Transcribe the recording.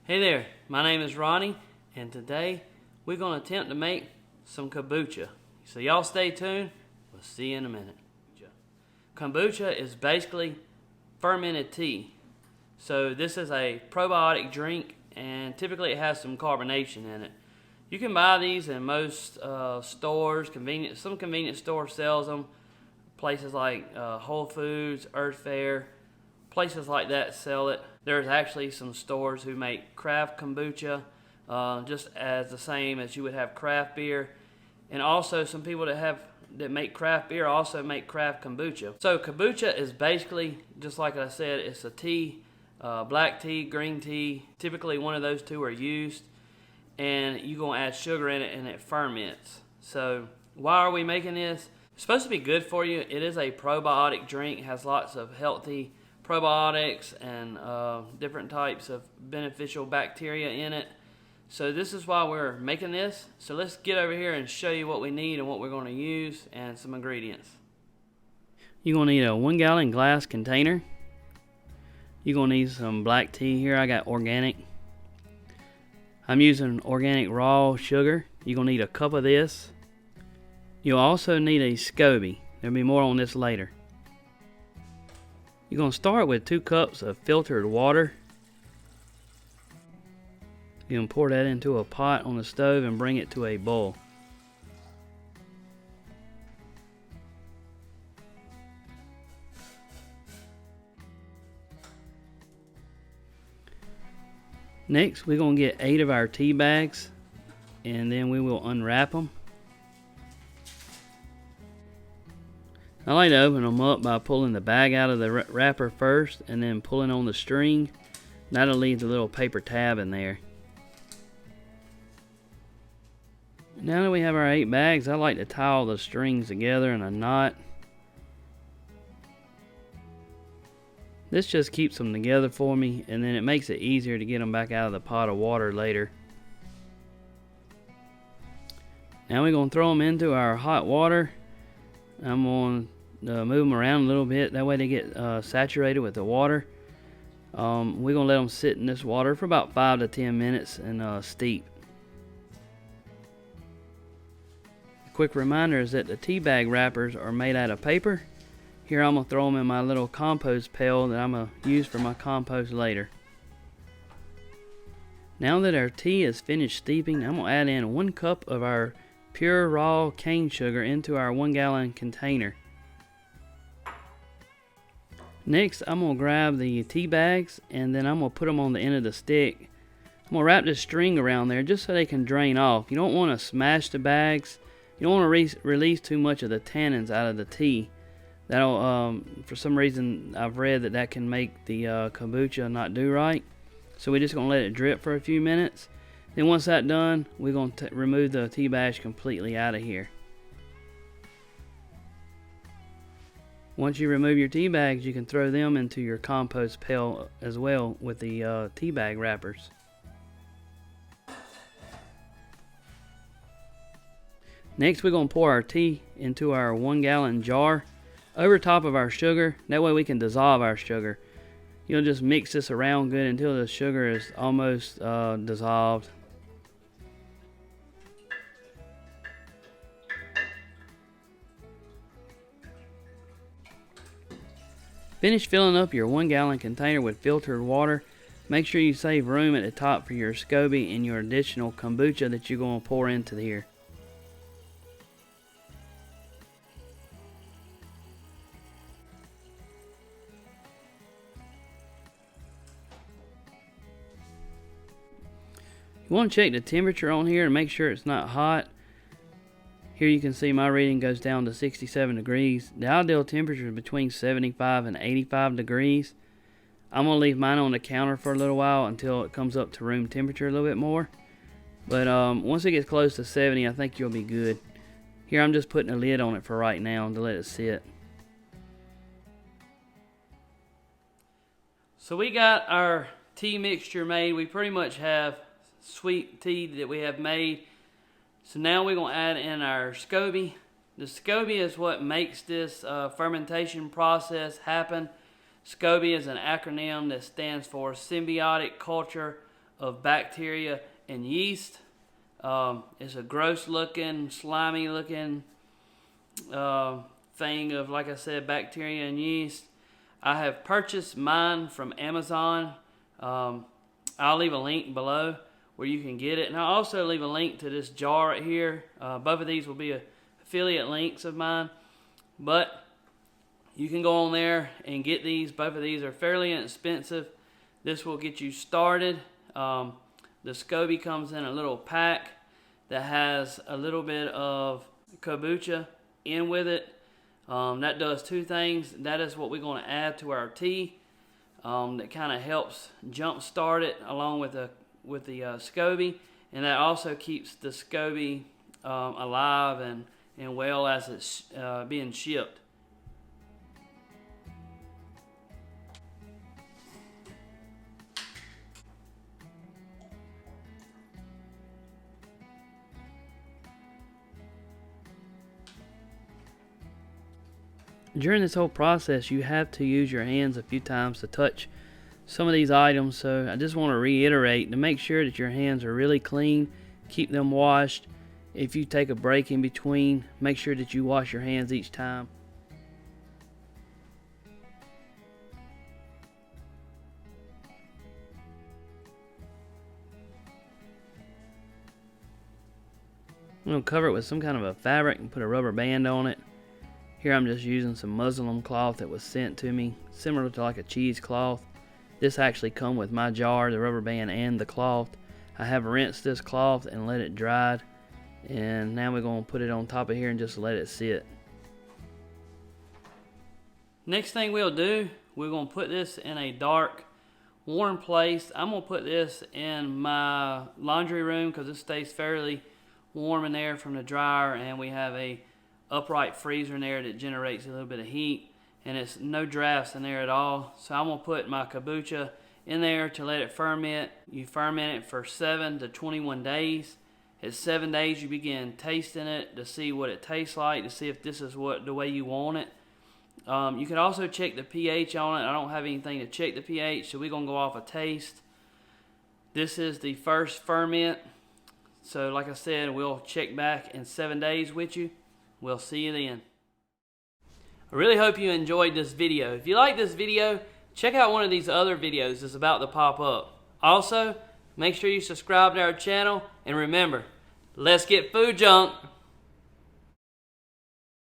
Hey there, my name is Ronnie, and today we're going to attempt to make some kombucha. So y'all stay tuned, we'll see you in a minute. Kombucha is basically fermented tea. So this is a probiotic drink, and typically it has some carbonation in it. You can buy these in most stores, some convenience stores sells them. Places like Whole Foods, Earth Fare, places like that sell it. There's actually some stores who make craft kombucha, just as the same as you would have craft beer. And also some people that make craft beer also make craft kombucha. So kombucha is basically, just like I said, it's a tea, black tea, green tea. Typically one of those two are used. And you're going to add sugar in it and it ferments. So why are we making this? It's supposed to be good for you. It is a probiotic drink. It has lots of healthy probiotics and different types of beneficial bacteria in it. So this is why we're making this. So let's get over here and show you what we need and what we're going to use and some ingredients. You're going to need a 1 gallon glass container. You're going to need some black tea here. I got organic. I'm using organic raw sugar. You're going to need a cup of this. You'll also need a Scoby. There'll be more on this later. You're going to start with 2 cups of filtered water. You're going to pour that into a pot on the stove and bring it to a boil. Next, we're going to get 8 of our tea bags, and then we will unwrap them. I like to open them up by pulling the bag out of the wrapper first and then pulling on the string. That'll leave the little paper tab in there. Now that we have our 8 bags, I like to tie all the strings together in a knot. This just keeps them together for me, and then it makes it easier to get them back out of the pot of water later. Now we're going to throw them into our hot water. I'm going to move them around a little bit, that way they get saturated with the water. We're going to let them sit in this water for about 5 to 10 minutes and steep. A quick reminder is that the tea bag wrappers are made out of paper. Here I'm going to throw them in my little compost pail that I'm going to use for my compost later. Now that our tea is finished steeping, I'm going to add in 1 cup of our pure raw cane sugar into our 1 gallon container. Next, I'm going to grab the tea bags and then I'm going to put them on the end of the stick. I'm going to wrap this string around there just so they can drain off. You don't want to smash the bags. You don't want to release too much of the tannins out of the tea. That'll, for some reason, I've read that can make the kombucha not do right. So we're just going to let it drip for a few minutes. Then once that's done, we're going to remove the tea bags completely out of here. Once you remove your tea bags, you can throw them into your compost pail as well with the tea bag wrappers. Next, we're going to pour our tea into our 1 gallon jar over top of our sugar. That way we can dissolve our sugar. You'll just mix this around good until the sugar is almost dissolved. Finish filling up your 1 gallon container with filtered water. Make sure you save room at the top for your Scoby and your additional kombucha that you're going to pour into here. You want to check the temperature on here and make sure it's not hot. Here you can see my reading goes down to 67 degrees. The ideal temperature is between 75 and 85 degrees. I'm going to leave mine on the counter for a little while until it comes up to room temperature a little bit more. But once it gets close to 70, I think you'll be good. Here I'm just putting a lid on it for right now to let it sit. So we got our tea mixture made. We pretty much have sweet tea that we have made. So now we're going to add in our Scoby. The Scoby is what makes this fermentation process happen. Scoby is an acronym that stands for Symbiotic Culture of bacteria and yeast. It's a gross looking, slimy looking thing of, like I said, bacteria and yeast. I have purchased mine from Amazon. I'll leave a link below where you can get it, and I'll also leave a link to this jar right here. Both of these will be affiliate links of mine, but you can go on there and get these. Both of these are fairly inexpensive. This will get you started. The Scoby comes in a little pack that has a little bit of kombucha in with it. That does two things. That is what we're going to add to our tea. That kind of helps jump start it along with the Scoby, and that also keeps the Scoby alive and well as it's being shipped. During this whole process, you have to use your hands a few times to touch some of these items, so I just want to reiterate to make sure that your hands are really clean. Keep them washed. If you take a break in between, make sure that you wash your hands each time. I'm going to cover it with some kind of a fabric and put a rubber band on it. Here I'm just using some muslin cloth that was sent to me, similar to like a cheesecloth. This actually come with my jar, the rubber band and the cloth. I have rinsed this cloth and let it dry, and now we're going to put it on top of here and just let it sit. Next thing we'll do, we're going to put this in a dark, warm place. I'm going to put this in my laundry room because it stays fairly warm in there from the dryer, and we have a upright freezer in there that generates a little bit of heat, and it's no drafts in there at all. So I'm going to put my kombucha in there to let it ferment. You ferment it for 7 to 21 days. At 7 days you begin tasting it to see what it tastes like, to see if this is the way you want it. You can also check the pH on it. I don't have anything to check the pH, so we're going to go off a taste. This is the first ferment. So like I said, we'll check back in 7 days with you. We'll see you then. I really hope you enjoyed this video. If you like this video, check out one of these other videos that's about to pop up. Also, make sure you subscribe to our channel, and remember, let's get food junk.